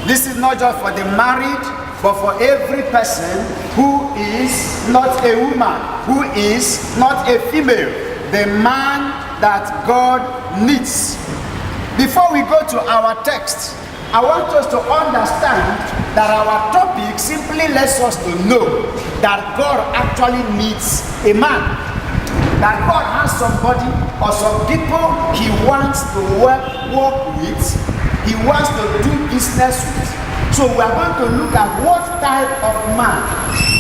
This is not just for the married, but for every person who is not a woman, who is not a female, the man that God needs. Before we go to our text, I want us to understand that our topic simply lets us to know that God actually needs a man. That God has somebody or some people he wants to work with, he wants to do business with. So we are going to look at what type of man,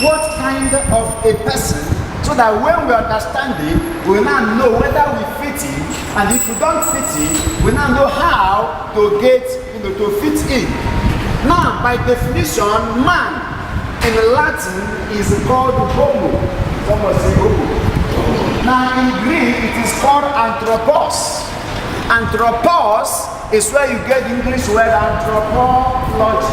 what kind of a person, so that when we understand it, we now know whether we fit in, and if we don't fit in, we now know how to get, to fit in. Now, by definition, man in Latin is called homo. Someone say homo. Now, in Greek, it is called anthropos. Anthropos is where you get the English word anthropology,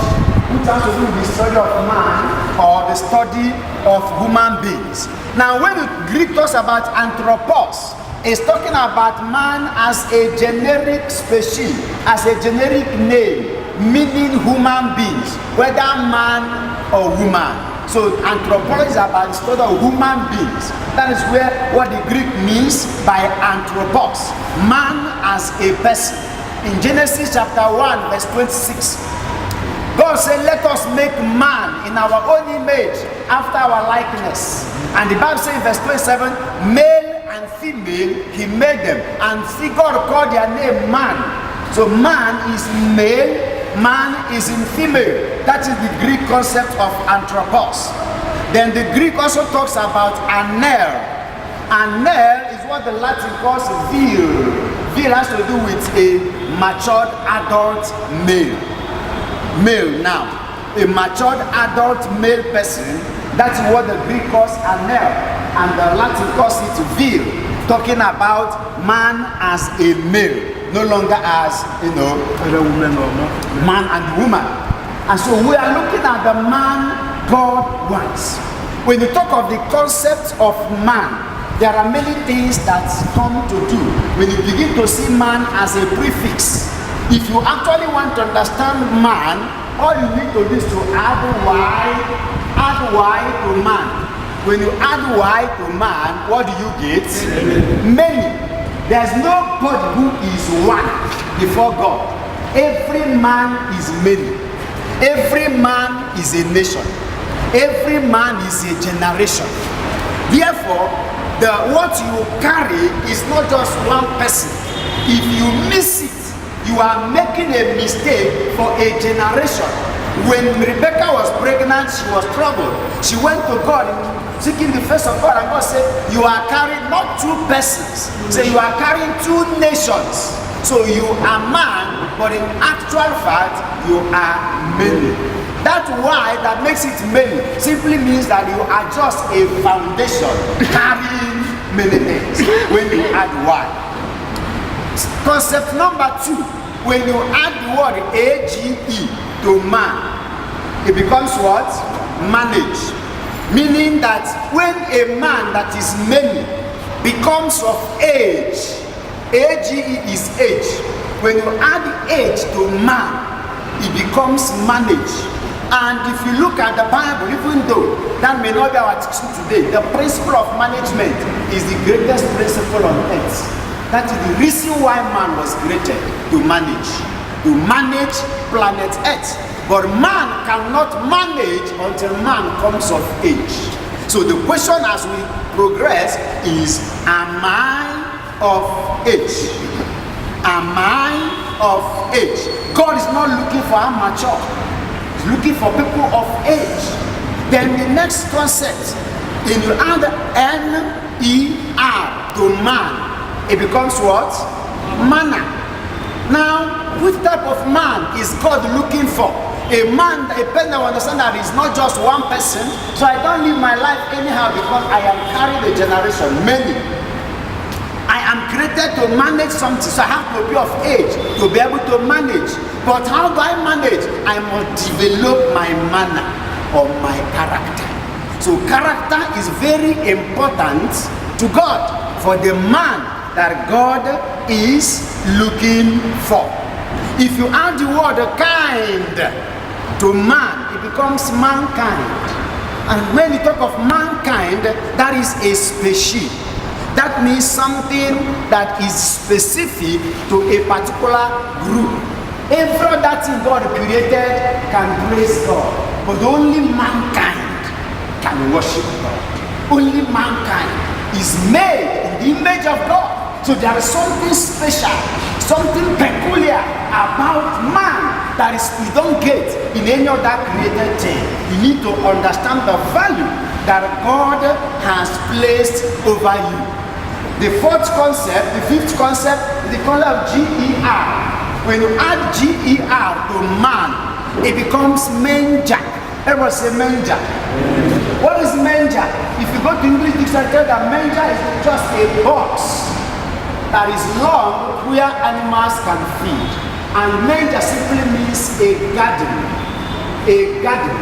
which has to do with the study of man or the study of human beings. Now, when the Greek talks about anthropos, it's talking about man as a generic species, as a generic name, meaning human beings, whether man or woman. So anthropology is about the study of human beings. That is where what the Greek means by anthropos, man as a person. In Genesis chapter 1 verse 26, God said, let us make man in our own image, after our likeness. And the Bible says in verse 27, male and female he made them, and see, God called their name man. So man is male, man is in female. That is the Greek concept of anthropos. Then the Greek also talks about anel. Anel is what the Latin calls vir. Vir has to do with a matured adult male. Male now. A matured adult male person, that's what the Greek calls anel, and the Latin calls it vir, talking about man as a male, no longer as, man and woman. And so we are looking at the man God wants. When you talk of the concept of man, there are many things that come to do. When you begin to see man as a prefix, if you actually want to understand man, all you need to do is to add y to man. When you add y to man, what do you get? Many. There's nobody who is one before God. Every man is many. Every man is a nation. Every man is a generation. Therefore, what you carry is not just one person. If you miss it, you are making a mistake for a generation. When Rebecca was pregnant, she was troubled. She went to God seeking the face of God, and God said, you are carrying not two persons. So you are carrying two nations. So you are man, but in actual fact, you are many. That why that makes it many simply means that you are just a foundation carrying many things when you add y. Concept number 2, when you add the word age to man, it becomes what? Manage. Meaning that when a man that is many becomes of age, age is age. When you add age to man, it becomes manage. And if you look at the Bible, even though that may not be our teaching today, the principle of management is the greatest principle on earth. That is the reason why man was created, to manage planet earth. But man cannot manage until man comes of age. So the question as we progress is, am I of age? Am I of age? God is not looking for amateur. He's looking for people of age. Then the next concept, if you add N-E-R to man, it becomes what? Manner. Now, which type of man is God looking for? A man, a person that will understand that it's not just one person, so I don't live my life anyhow because I am carrying a generation, many. I am created to manage something, so I have to be of age to be able to manage. But how do I manage? I must develop my manner or my character. So character is very important to God, for the man that God is looking for. If you add the word kind to man, it becomes mankind. And when you talk of mankind, that is a species. That means something that is specific to a particular group. Every other thing God created can praise God, but only mankind can worship God. Only mankind is made in the image of God. So there is something special, something peculiar about man that is you don't get in any other created thing. You need to understand the value that God has placed over you. The fourth concept, the fifth concept, is the concept of G-E-R. When you add G-E-R to man, it becomes manger. Everyone say manger. What is manger? If you go to English dictionary, that manger is just a box that is long where animals can feed. And manger simply means a garden. A garden.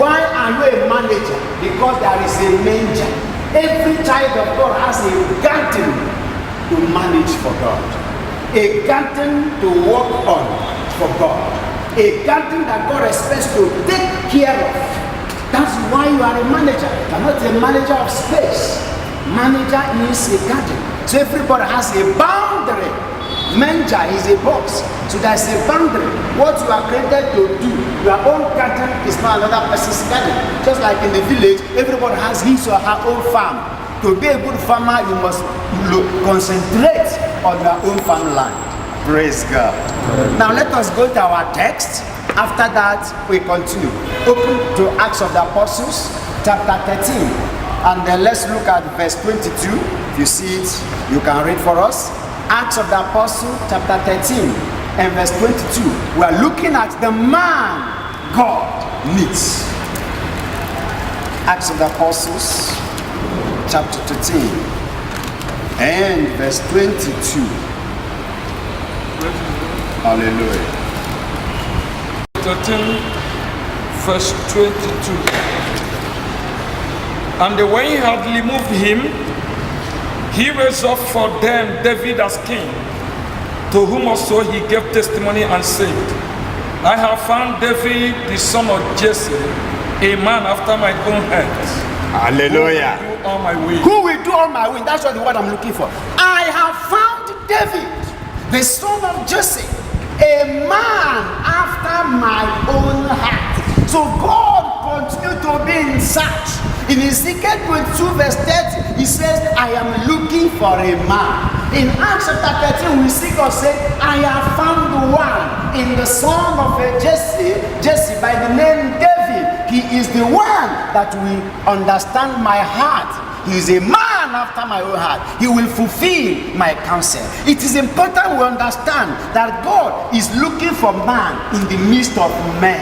Why are you a manager? Because there is a manger. Every child of God has a garden to manage for God. A garden to work on for God. A garden that God expects to take care of. That's why you are a manager. You are not a manager of space. Manager is a garden. So everybody has a boundary. Manger is a box. So there's a boundary. What you are created to do, your own garden is not another person's garden. Just like in the village, everybody has his or her own farm. To be a good farmer, you must concentrate on your own farmland. Praise God. Now let us go to our text. After that, we continue. Open to Acts of the Apostles, chapter 13. And then let's look at verse 22. If you see it, you can read for us. Acts of the Apostles, chapter 13 and verse 22. We are looking at the man God needs. Acts of the Apostles, chapter 13 and verse 22. Hallelujah. 13 verse 22. And when he had removed him, he raised up for them David as king, to whom also he gave testimony and said, I have found David the son of Jesse, a man after my own heart. Hallelujah. Who will do all my will. Who will do all my will? That's what the word I'm looking for. I have found David, the son of Jesse, a man after my own heart. So God continued to be in search. In Ezekiel 22 verse 30, he says, I am looking for a man. In Acts chapter 13, we see God say, I have found the one in the son of Jesse by the name David. He is the one that will understand my heart. He is a man after my own heart. He will fulfill my counsel. It is important we understand that God is looking for man in the midst of men.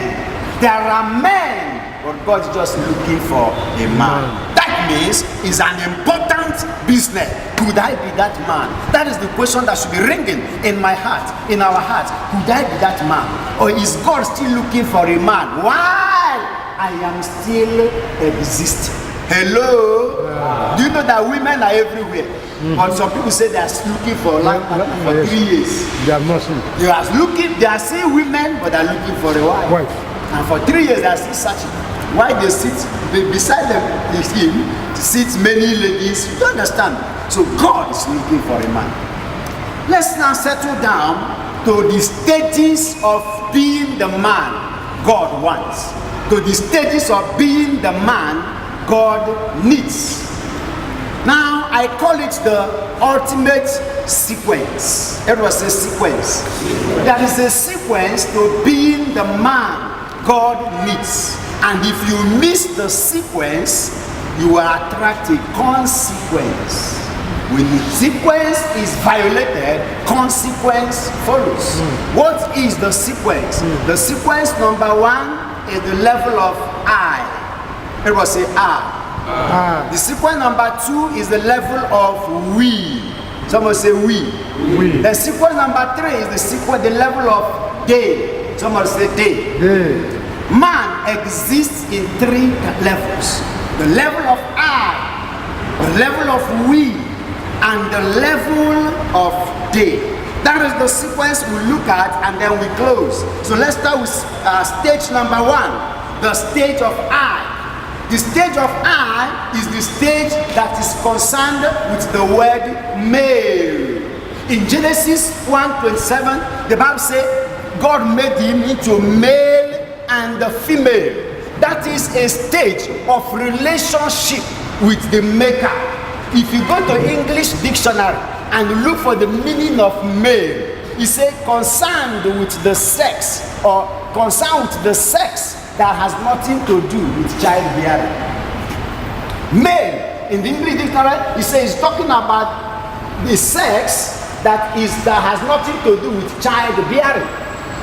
There are men, but God is just looking for a man. That means it's an important business. Could I be that man? That is the question that should be ringing in my heart, in our heart. Could I be that man? Or is God still looking for a man? Why I am still existing? Hello? Do you know that women are everywhere? But some people say they are looking for life for 3 years. They have not seen. They are seeing women, but they are looking for a wife. And for 3 years they are still searching. Why they sit beside them, him, sit many ladies. You don't understand. So God is looking for a man. Let's now settle down to the stages of being the man God wants. To the stages of being the man God needs. Now I call it the ultimate sequence. Everyone says sequence. There is a sequence to being the man God needs. And if you miss the sequence, you will attract a consequence. When the sequence is violated, consequence follows. What is the sequence? The sequence number one is the level of I. Everyone say I. The sequence number two is the level of we. Someone say we. The sequence number three is the level of they. Someone say they. Man exists in three levels. The level of I, the level of we, and the level of they. That is the sequence we look at and then we close. So let's start with stage number 1, the stage of I. The stage of I is the stage that is concerned with the word male. In Genesis 1:27, the Bible says God made him into male and female. That is a stage of relationship with the maker. If you go to English dictionary and look for the meaning of male, it says concerned with the sex, or concerned with the sex that has nothing to do with childbearing. Male in the English dictionary, it says it's talking about the sex that has nothing to do with childbearing,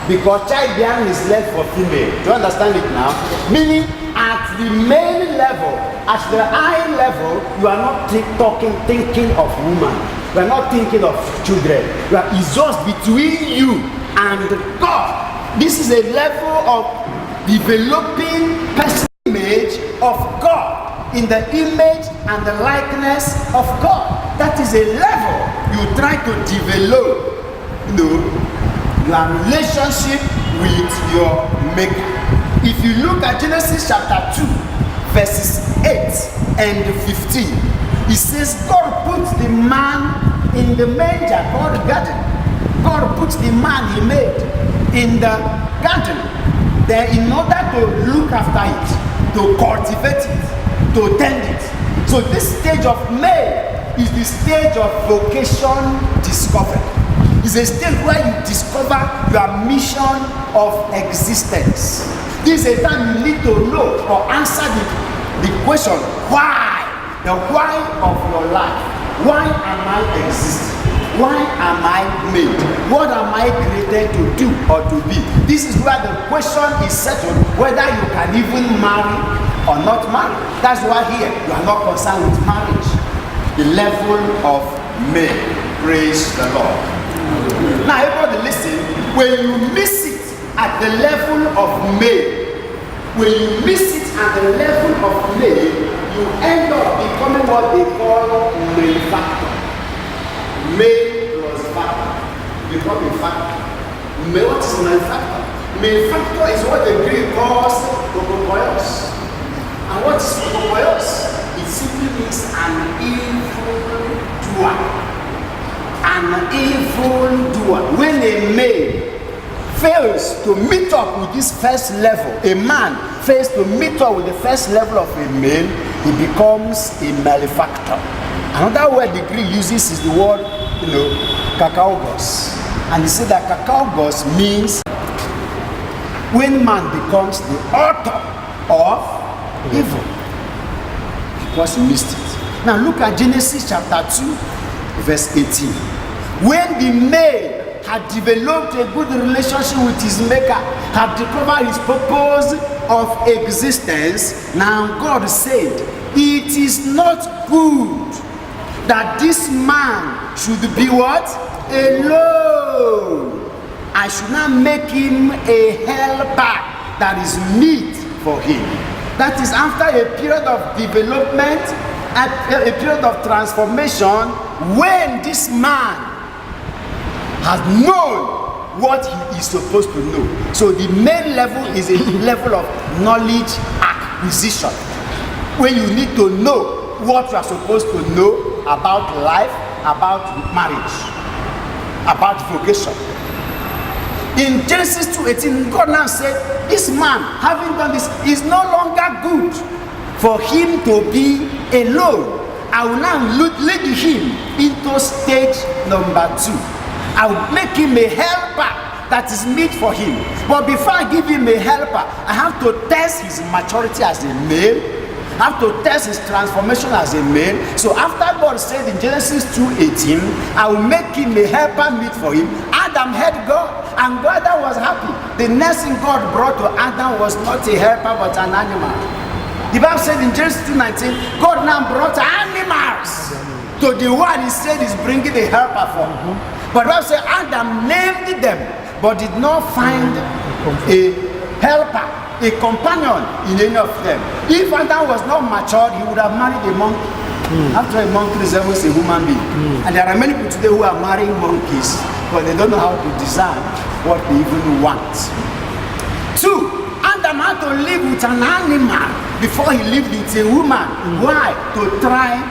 because childbearing is left for female. Do you understand it now? Meaning at the male level, at the eye level, you are not thinking of woman. You are not thinking of children. It's just between you and God. This is a level of developing personal image of God, in the image and the likeness of God. That is a level you try to develop, your relationship with your maker. If you look at Genesis chapter 2, verses 8 and 15, it says God put the man in the manger called the garden. God put the man he made in the garden. Then in order to look after it, to cultivate it, to tend it. So this stage of male is the stage of vocation discovery. It's a stage where you discover your mission of existence. This is a time you need to know or answer the question, why? The why of your life. Why am I existing? Why am I made? What am I created to do or to be? This is where the question is settled, whether you can even marry or not marry. That's why here you are not concerned with marriage. The level of male. Praise the Lord. Now everybody listen, when you miss it at the level of male, when you miss it at the level of male, you end up becoming what they call male factor. Male plus factor. You become a factor. What is male factor? Male factor is what the Greek calls prokopoios. And what is prokopoios? It simply means an evil doer. An evil doer. When a male fails to meet up with this first level, a man fails to meet up with the first level of a male, he becomes a malefactor. Another word the Greek uses is the word, kakaogos. And he said that kakaogos means when man becomes the author of evil, because he missed it. Now look at Genesis chapter 2, verse 18. When the male had developed a good relationship with his maker, had discovered his purpose of existence, now God said, it is not good that this man should be what? Alone. I should not make him a helper that is meet for him. That is after a period of development, a period of transformation, when this man has known what he is supposed to know. So the main level is a level of knowledge acquisition, where you need to know what you are supposed to know about life, about marriage, about vocation. In Genesis 2:18, God now said, this man, having done this, is no longer good for him to be alone. I will now lead him into stage number 2. I will make him a helper that is meet for him. But before I give him a helper, I have to test his maturity as a male. I have to test his transformation as a male. So after God said in Genesis 2:18, I will make him a helper meet for him, Adam heard God, and God was happy. The next thing God brought to Adam was not a helper but an animal. The Bible said in Genesis 2:19, God now brought animals to the one he said is bringing a helper for. But God said Adam named them, but did not find a helper, a companion in any of them. If Adam was not matured, he would have married a monkey. After a monkey resembles a human being. And there are many people today who are marrying monkeys. but they don't know how to design what they even want. 2, Adam had to live with an animal before he lived with a woman. Why? To try.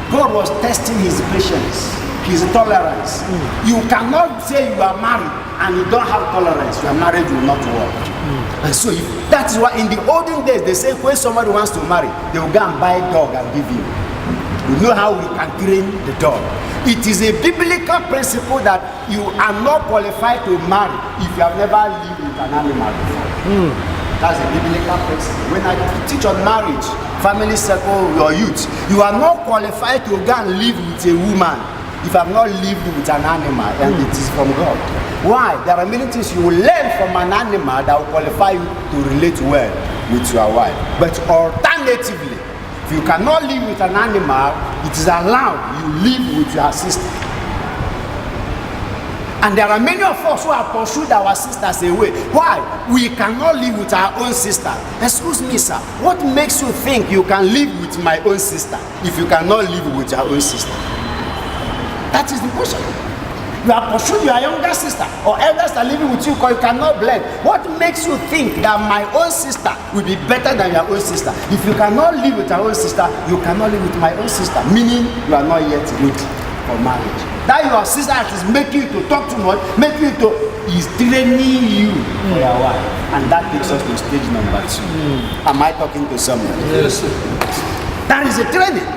God was testing his patience, his tolerance. You cannot say you are married and you don't have tolerance. Your marriage will not work. And so that is why in the olden days they say when somebody wants to marry, they will go and buy a dog and give you. You know how we can train the dog. It is a biblical principle that you are not qualified to marry if you have never lived with an animal before. That's a biblical principle. When I teach on marriage, family circle, your youth, you are not qualified to go and live with a woman if you have not lived with an animal, and it is from God. Why? There are many things you will learn from an animal that will qualify you to relate well with your wife. But alternatively, if you cannot live with an animal, it is allowed you live with your sister. And there are many of us who have pursued our sisters away. Why? We cannot live with our own sister. Excuse me, sir. What makes you think you can live with my own sister if you cannot live with your own sister? That is the question. You have pursued your younger sister or elders are living with you because you cannot blend. What makes you think that my own sister will be better than your own sister? If you cannot live with your own sister, you cannot live with my own sister. Meaning you are not yet ready for marriage. That your sister is making you to talk too much, making you to is training you for your wife. And that takes us to stage number 2. Am I talking to someone? Yes. That is a training.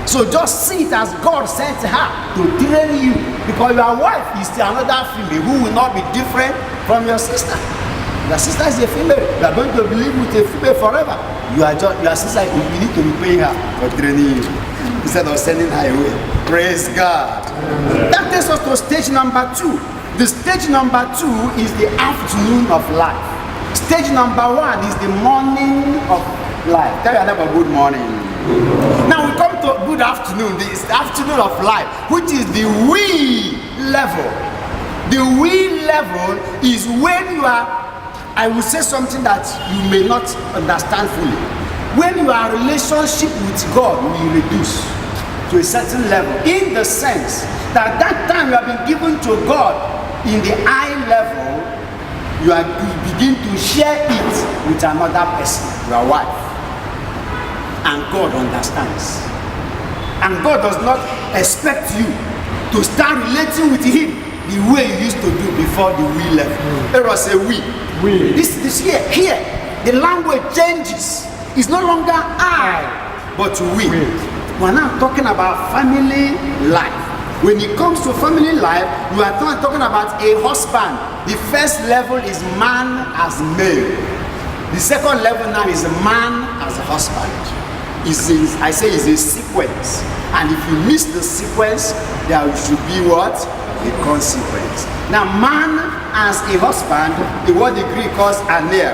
So just see it as God sent her to train you, because your wife is another female who will not be different from your sister. Your sister is a female. You are going to live with a female forever. You are just your sister. You need to be paying her for training you instead of sending her away. Praise God. That takes us to stage number 2. The stage number 2 is the afternoon of life. Stage number 1 is the morning of life. Tell your neighbor good morning. Now we come to good afternoon, the afternoon of life, which is the we level. The we level is when you are, I will say something that you may not understand fully. When your relationship with God will reduce to a certain level, in the sense that that time you have been given to God in the I level, you begin to share it with another person, your wife. And God understands. And God does not expect you to start relating with him the way you used to do before the we level. There was a we. This here, the language changes. It's no longer I, but we. We're now talking about family life. When it comes to family life, we are talking about a husband. The first level is man as male. The second level now is man as a husband. I say it's a sequence, and if you miss the sequence, there should be what? A consequence. Now, man as a husband, the word the Greek calls aner.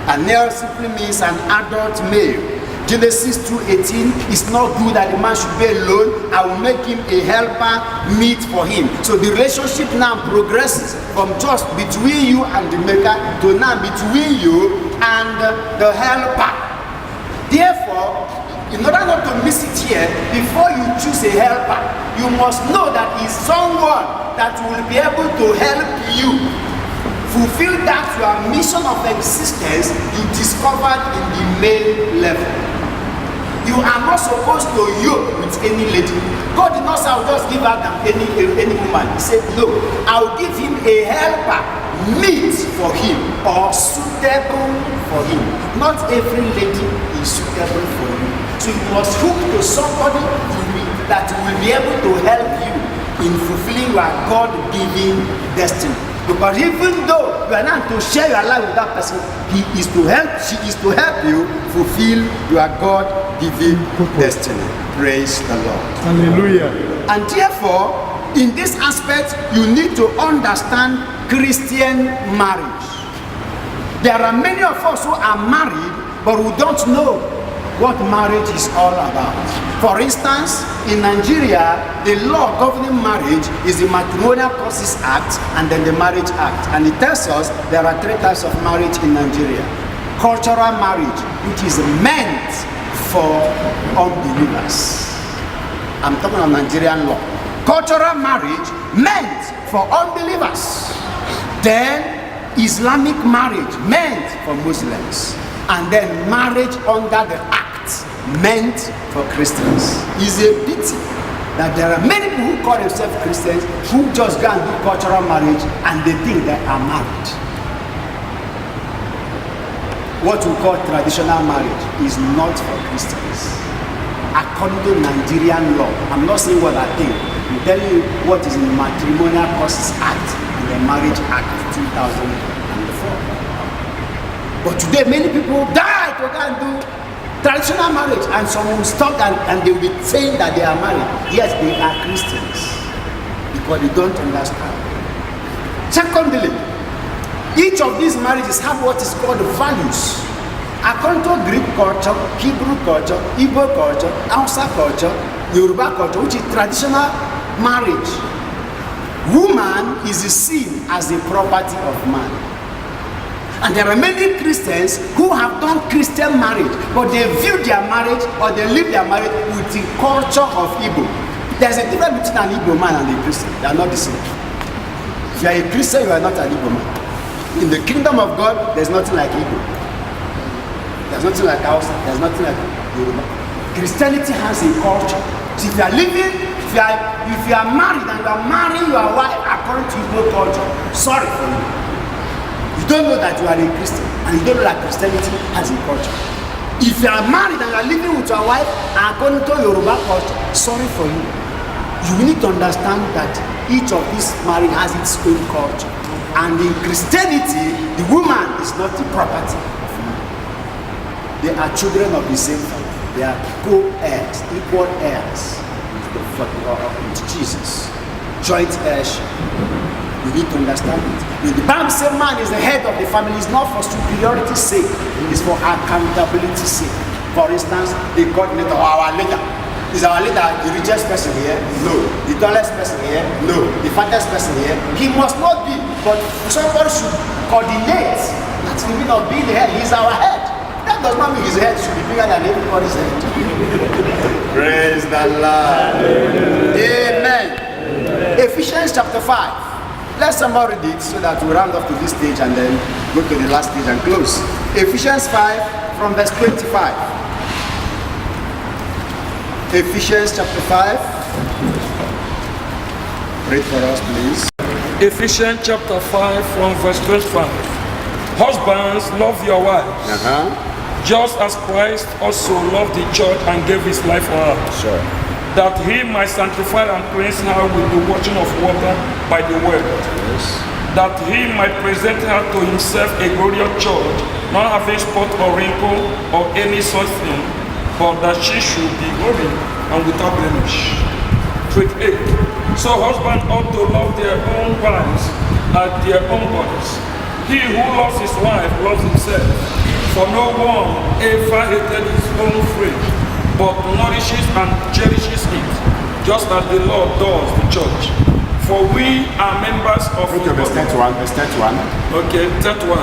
Aner simply means an adult male. Genesis 2:18, it's not good that the man should be alone. I will make him a helper meet for him. So the relationship now progresses from just between you and the maker to now between you and the helper. Therefore, in order not to miss it here, before you choose a helper, you must know that he's someone that will be able to help you fulfill that your mission of existence you discovered in the male level. You are not supposed to yoke with any lady. God did not say, I'll just give Adam any woman. He said, no, I'll give him a helper meet for him or suitable for him. Not every lady is suitable for you. So you must hook to somebody that will be able to help you in fulfilling your God-given destiny. Because even though you are not to share your life with that person, she is to help you fulfill your God-given destiny. Praise the Lord. Hallelujah. And therefore, in this aspect, you need to understand Christian marriage. There are many of us who are married, but who don't know what marriage is all about. For instance, in Nigeria, the law governing marriage is the Matrimonial Causes Act and then the Marriage Act. And it tells us there are 3 types of marriage in Nigeria. Cultural marriage, which is meant for unbelievers. I'm talking about Nigerian law. Cultural marriage meant for unbelievers. Then Islamic marriage meant for Muslims. And then marriage under the act meant for Christians. It's a pity that there are many people who call themselves Christians who just go and do cultural marriage and they think they are married. What we call traditional marriage is not for Christians. According to Nigerian law, I'm not saying what I think, I'm telling you what is in the Matrimonial Causes Act and the Marriage Act of 2004. But today many people die to go and do traditional marriage, and some will stop and they will be saying that they are married. Yes, they are Christians because they don't understand. Secondly, each of these marriages have what is called values. According to Greek culture, Hebrew culture, Igbo culture, Hausa culture, Yoruba culture, which is traditional marriage, woman is seen as a property of man. And there are many Christians who have done Christian marriage, but they view their marriage or they live their marriage with the culture of Igbo. There's a difference between an Igbo man and a Christian. They are not the same. If you are a Christian, you are not an Igbo man. In the kingdom of God, there's nothing like Igbo. There's nothing like Hausa. There's nothing like Yoruba. Christianity has a culture. So if you are living, if you are married and you are marrying your wife according to Igbo culture, sorry for you. You don't know that you are a Christian, and you don't know that Christianity has a culture. If you are married and you are living with your wife according to Yoruba culture, sorry for you. You need to understand that each of these marriage has its own culture. And in Christianity, the woman is not the property of man. They are children of the same family. They are co-heirs, equal heirs with Jesus. Joint heirship. You need to understand it. When the Bible says man is the head of the family, it's not for superiority's sake, it's for accountability's sake. For instance, the coordinator or our leader. Is our leader the richest person here? No. The tallest person here? No. The fattest person here? He must not be, but somebody should coordinate. That's the meaning of being the head. He's our head. That does not mean his head should be bigger than everybody's head. Praise the Lord. Amen. Ephesians chapter 5. Let somebody read it so that we round up to this stage and then go to the last stage and close. Ephesians 5 from verse 25. Ephesians chapter 5. Read for us, please. Ephesians chapter 5 from verse 25. Husbands, love your wives, just as Christ also loved the church and gave his life for her. Sure. That he might sanctify and cleanse her with the washing of water by the word. Yes. That he might present her to himself a glorious church, not having spot or wrinkle or any such thing, but that she should be holy and without blemish. 28. So husbands ought to love their own wives as their own bodies. He who loves his wife loves himself. For no one ever hated his own flesh, but nourishes and cherishes it, just as the Lord does the church. For we are members of the body. Verse 31. Okay, 31.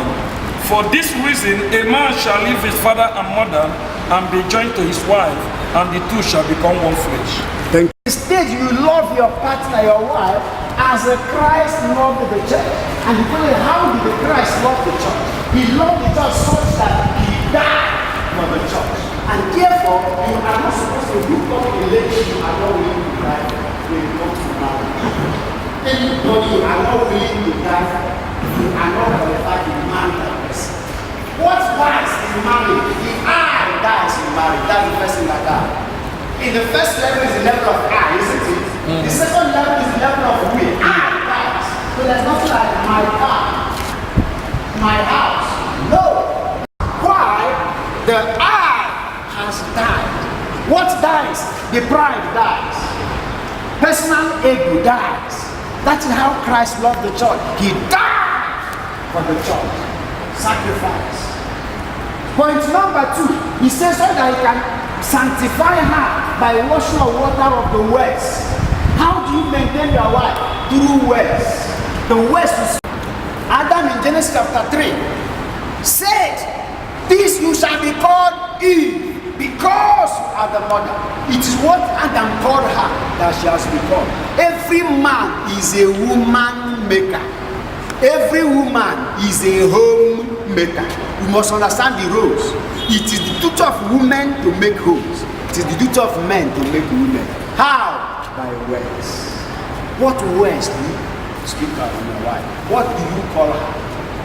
For this reason, a man shall leave his father and mother and be joined to his wife, and the two shall become one flesh. Instead, you love your partner, your wife, as Christ loved the church. And you tell me, how did Christ love the church? He loved the church such that he died for the church. And therefore, you are not supposed to look up a lady you are not willing to die when it comes to marriage. Anybody you are not willing to die for, you are not qualified to marry that person. What dies in marriage? The I dies in marriage. That's the first thing that dies. In the first level is the level of I, isn't it? The second level is the level of we. I dies. So there's nothing like my car, my house. No. Why? The I has died. What dies? The pride dies. Personal ego dies. That's how Christ loved the church. He died for the church. Sacrifice. Point number 2, he says so that he can sanctify her by washing of water of the words. How do you maintain your wife? Through words. The words is Adam in Genesis chapter 3 said, this you shall be called Eve, because you are the mother. It is what Adam called her that she has become. every man is a woman maker. Every woman is a homemaker. We must understand the roles. It is the duty of women to make homes. It is the duty of men to make women. How? By words. What words do you speak out on your wife? What do you call her?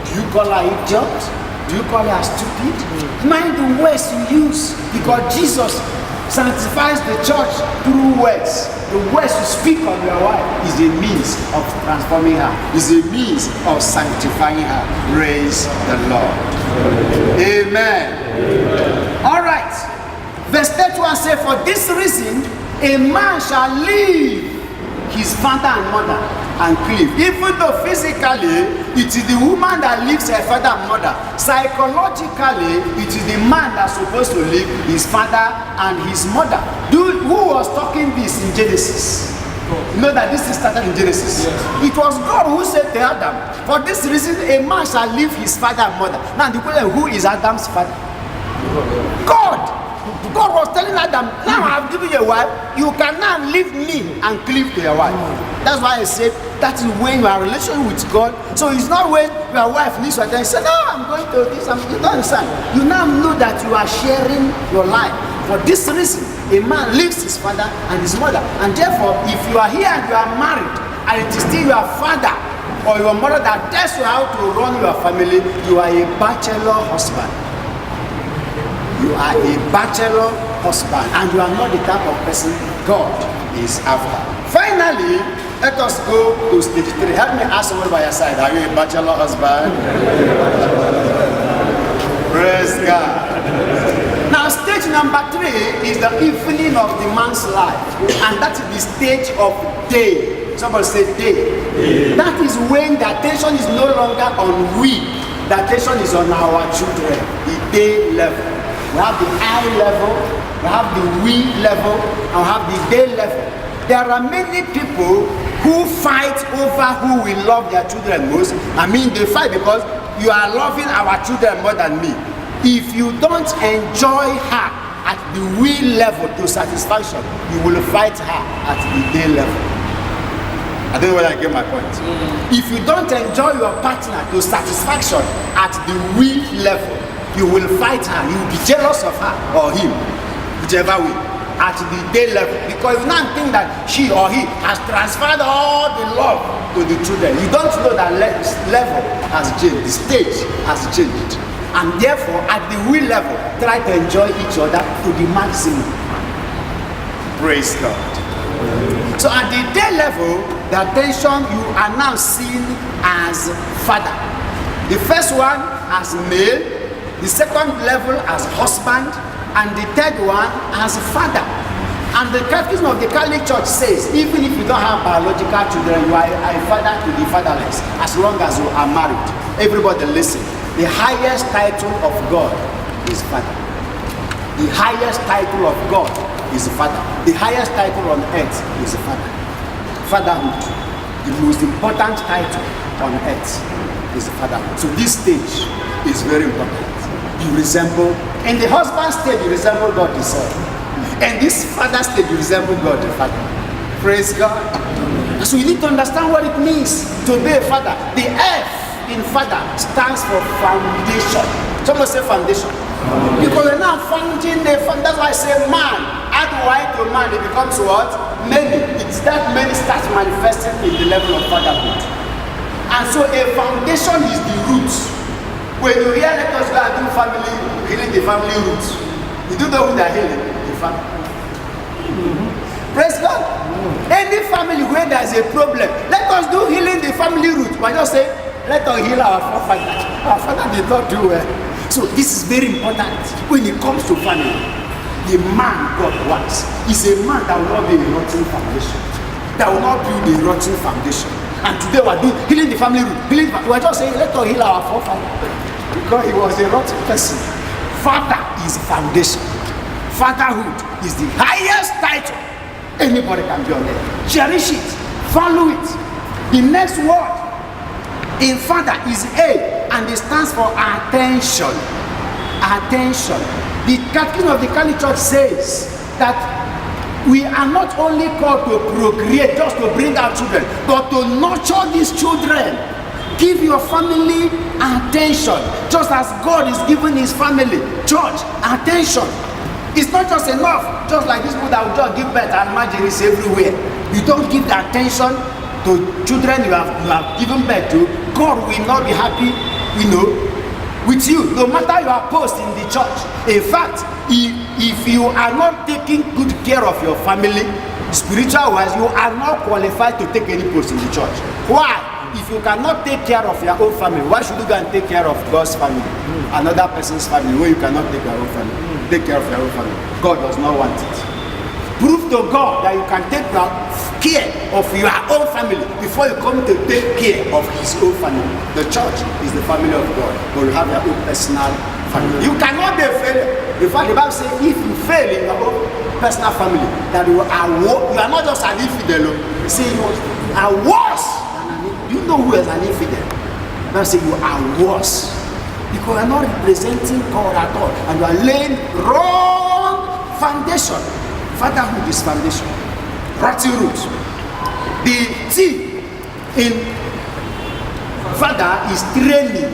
Do you call her idiot? Do you call her stupid? Mind the words you use, because Jesus sanctifies the church through words. The words you speak on your wife is a means of transforming her, is a means of sanctifying her. Praise the Lord. Amen. All right. Verse 31 says, for this reason, a man shall leave his father and mother and cleave. Even though physically it is the woman that leaves her father and mother, psychologically it is the man that's supposed to leave his father and his mother. Who was talking this in Genesis? You know that this is started in Genesis. Yes. It was God who said to Adam, for this reason a man shall leave his father and mother. Now the question, who is Adam's father? God. God was telling Adam, now I have given you a wife, you can now leave me and cleave to your wife. That's why I said that is when you are in relation with God. So it's not when your wife needs your attention. Say, no, I'm going to this. You don't understand. You now know that you are sharing your life. For this reason, a man leaves his father and his mother. And therefore, if you are here and you are married, and it is still your father or your mother that tells you how to run your family, you are a bachelor husband. You are a bachelor husband, and you are not the type of person God is after. Finally, let us go to stage 3. Help me ask someone by your side, are you a bachelor husband? Praise God. Now, stage number 3 is the evening of the man's life, and that is the stage of day. Somebody say day. That is when the attention is no longer on we. The attention is on our children, the day level. We have the I level, we have the we level, and we have the day level. There are many people who fight over who will love their children most. I mean, they fight because you are loving our children more than me. If you don't enjoy her at the we level to satisfaction, you will fight her at the day level. I don't know whether I get my point. If you don't enjoy your partner to satisfaction at the we level, you will fight her, you will be jealous of her or him, whichever way, at the day level. Because you now think that she or he has transferred all the love to the children. You don't know that level has changed, the stage has changed. And therefore, at the will level, try to enjoy each other to the maximum. Praise God. So at the day level, the attention you are now seen as father. The first one as male, the second level as husband, and the third one as father. And the Catechism of the Catholic Church says, even if you don't have biological children, you are a father to the fatherless, as long as you are married. Everybody listen. The highest title of God is father. The highest title of God is father. The highest title on earth is father. Fatherhood. The most important title on earth is fatherhood. So this stage is very important. You resemble, in the husband stage, you resemble God the Son. And this father stage, you resemble God the Father. Praise God. So you need to understand what it means to be a father. The F in father stands for foundation. Someone say foundation. Because we're now founding the foundation. That's why I say man. Add Y to man, it becomes what? Many. It's that many starts manifesting in the level of fatherhood. And so a foundation is the roots. When you hear let us go and do family, healing the family roots, you do know who they are healing? The family. Praise God. Any family where there is a problem, let us do healing the family root. But just say, let us heal our forefathers. Our father did not do well. So this is very important when it comes to family. The man God wants is a man that will not be a rotten foundation. That will not build a rotten foundation. And today we are doing healing the family root. We are just saying, let us heal our forefathers. Because he was a rotten person. Father is foundation. Fatherhood is the highest title anybody can be on earth. Cherish it. Follow it. The next word in father is A, and it stands for attention. Attention. The Catechism of the Catholic Church says that We are not only called to procreate, just to bring out children, but to nurture these children. Give your family attention, just as God is giving his family, church, attention. It's not just enough, just like this people that will just give birth and marriages everywhere. You don't give the attention to children you have given birth to, God will not be happy, with you, no matter your post in the church. In fact, if you are not taking good care of your family, spiritual wise, you are not qualified to take any post in the church. Why? If you cannot take care of your own family, why should you go and take care of God's family? Another person's family, where you cannot take your own family. Take care of your own family. God does not want it. Prove to God that you can take care of your own family before you come to take care of his own family. The church is the family of God, but you have your own personal family. You cannot be a failure. In fact, the Bible says if you fail in your own personal family, that you are not just an infidel. You say you are worse than an infidel. Do you know who is an infidel? The Bible says you are worse, because you are not representing God at all, and you are laying wrong foundation. Fatherhood is foundation, rotten roots. The T in father is training.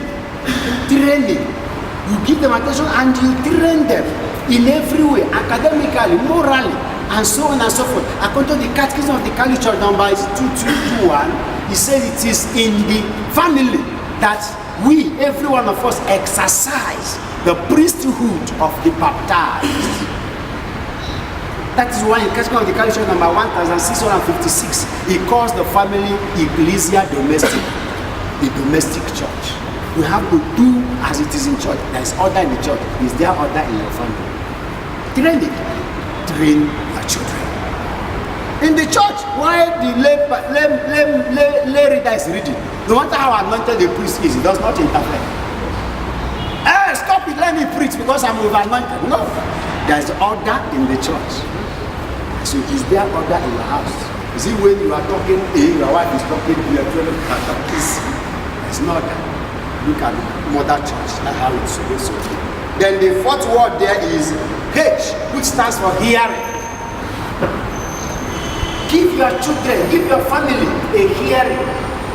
You give them attention and you train them in every way, academically, morally, and so on and so forth. According to the Catechism of the Catholic Church, number 2221, he says it is in the family that we, every one of us, exercise the priesthood of the baptized. That is why in Catechism of the Catholic Church number 1656, he calls the family Ecclesia Domestic, the domestic church. You have to do as it is in church. There is order in the church. Is there order in your family? Train it. Train your children. In the church, while the lay reader is reading, no matter how anointed the priest is, he does not interfere. Hey, stop it, let me preach because I'm over anointed. No. There is order in the church. So is there order in your house? Is it when you are talking A, your wife is talking B, your children are talking C? It's not that. Look at mother church, that's how it's supposed to be. Then the fourth word there is H, which stands for hearing. Give your children, give your family a hearing.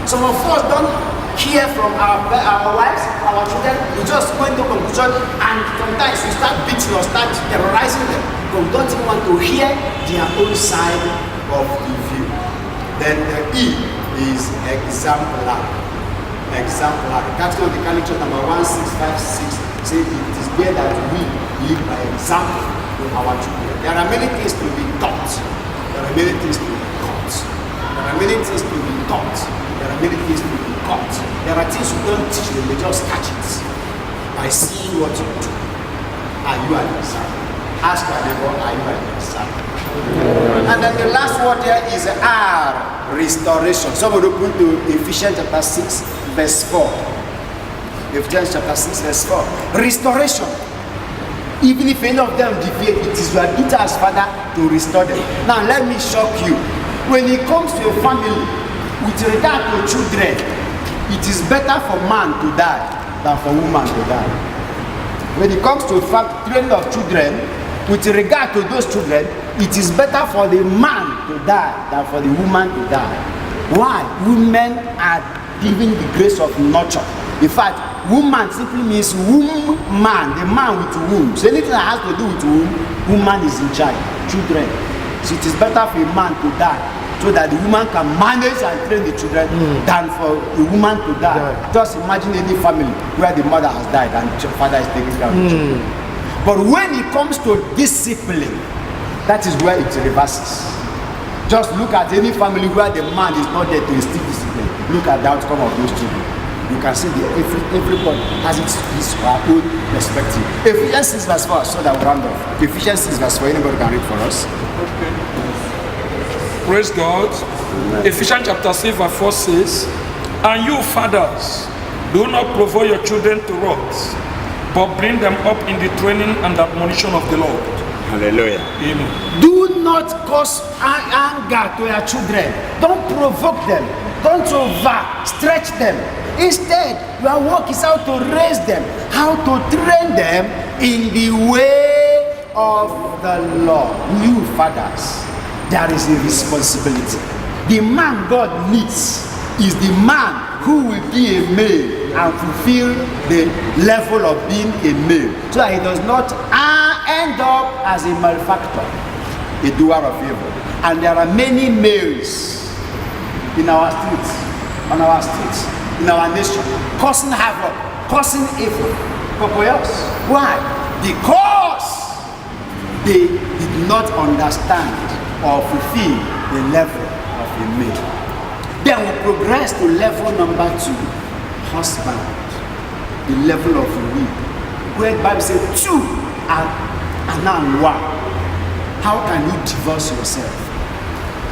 Some of us don't hear from our wives, our children. We just go into conclusion, and sometimes we start beating or start terrorizing them. But we don't even want to hear their own side of the view. Then the E is exemplar. Exemplar. Catechism of the Catholic Church number 1656 says it is there that we live by example to our children. There are many things to be taught. There are many things to be taught. There are many things to be taught. There are many things to be taught. There are things you don't teach them, they just catch it by seeing what you do. Are you an example? Ask your neighbor, are you an example? And then the last word here is R, restoration. Somebody open to Ephesians chapter 6, verse 4. Ephesians chapter 6, verse 4. Restoration. Even if any of them deviate, it is your duty as father to restore them. Now let me shock you. When it comes to your family, with regard to children, it is better for man to die than for woman to die. When it comes to training of children, with regard to those children, it is better for the man to die than for the woman to die. Why? Women are given the grace of nurture. In fact, woman simply means womb man, the man with womb. So anything that has to do with womb, woman is in charge. Children. So it is better for a man to die, so that the woman can manage and train the children than for a woman to die. Just imagine any family where the mother has died and the father is taking care of the children. But when it comes to discipline, that is where it reverses. Just look at any family where the man is not there to instill discipline. Look at the outcome of those children. You can see everybody has his own perspective. Ephesians 6 verse 4, so that we round off. Ephesians 6 verse 4, anybody can read for us? Okay. Praise God. Amen. Ephesians chapter 6 verse 4 says, and you fathers, do not provoke your children to wrath, but bring them up in the training and admonition of the Lord. Hallelujah. Amen. Do not cause anger to your children. Don't provoke them. Don't overstretch them. Instead, your work is how to raise them, how to train them in the way of the Lord. You fathers, there is a responsibility. The man God needs is the man who will be a male and fulfill the level of being a male, so that he does not end up as a malefactor, a doer of evil. And there are many males in our streets, on our streets, in our nation, causing havoc, causing evil. Why? Because they did not understand or fulfill the level of a male. Then we progress to level number 2, husband, the level of a will, where the Bible says 2 are now 1. How can you divorce yourself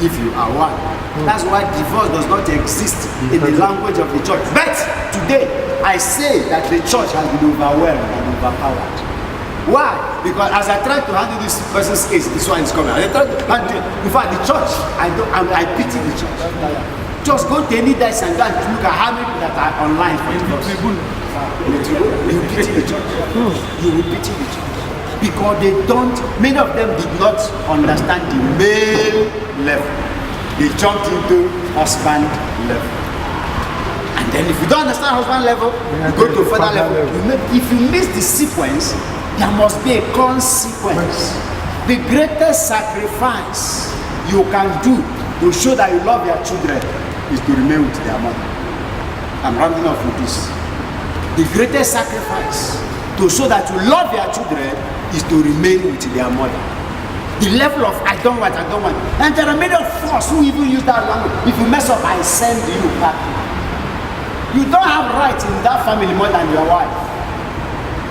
if you are 1? That's why divorce does not exist in the language of the church. But today, I say that the church has been overwhelmed and overpowered. Why? Because as I try to handle this person's case, this one is coming. I try to handle it. In fact, the church, I pity the church. Just go to any desk and go and look at how many people that are online for divorce. You will pity the church. You will pity the church. Because many of them did not understand the male level. They jumped into husband level. And then if you don't understand husband level, you go to further level. If you miss the sequence, there must be a consequence. The greatest sacrifice you can do to show that you love your children is to remain with their mother. I'm rounding off with this. The greatest sacrifice to show that you love your children is to remain with their mother. The level of I don't want. And there are many of us who even use that language. If you mess up, I send you back. You don't have rights in that family more than your wife.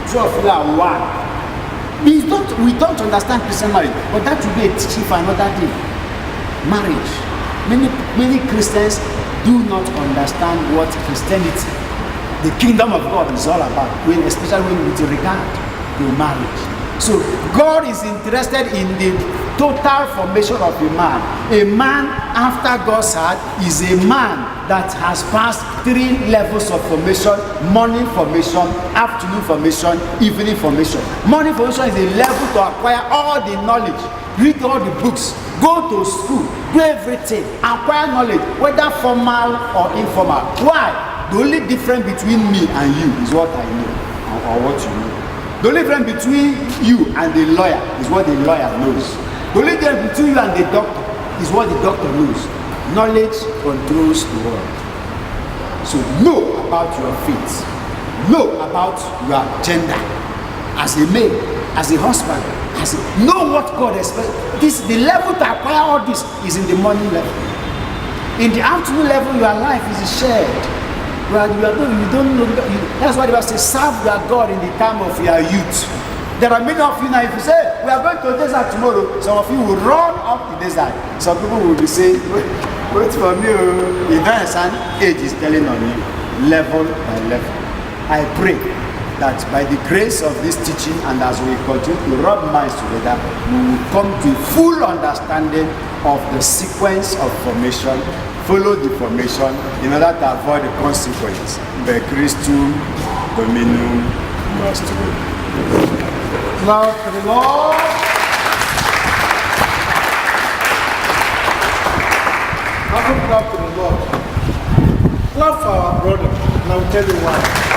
Two of you are one. We don't understand Christian marriage, but that will be a teaching for another day. Marriage. Many Christians do not understand what Christianity, the kingdom of God, is all about, especially with regard to marriage. So God is interested in the total formation of a man. A man after God's heart is a man that has passed 3 levels of formation: morning formation, afternoon formation, evening formation. Morning formation is a level to acquire all the knowledge, read all the books, go to school, do everything, acquire knowledge, whether formal or informal. Why? The only difference between me and you is what I know or what you know. The only difference between you and the lawyer is what the lawyer knows. The only difference between you and the doctor is what the doctor knows. Knowledge controls the world. So know about your faith. Know about your gender. As a male, as a husband, know what God expects. The level to acquire all this is in the morning level. In the afternoon level, your life is shared. That's why the Bible says, serve your God in the time of your youth. There are many of you now, if you say, we are going to the desert tomorrow, some of you will run up the desert. Some people will be saying, wait for me. You don't understand? Age is telling on you, level by level. I pray that by the grace of this teaching, and as we continue to rub minds together, we will come to full understanding of the sequence of formation. Follow the formation in order to avoid the consequence. Per Christum Dominum Nostrum. Love for the Lord. Love for the Lord. Love for our brother. And I will tell you why.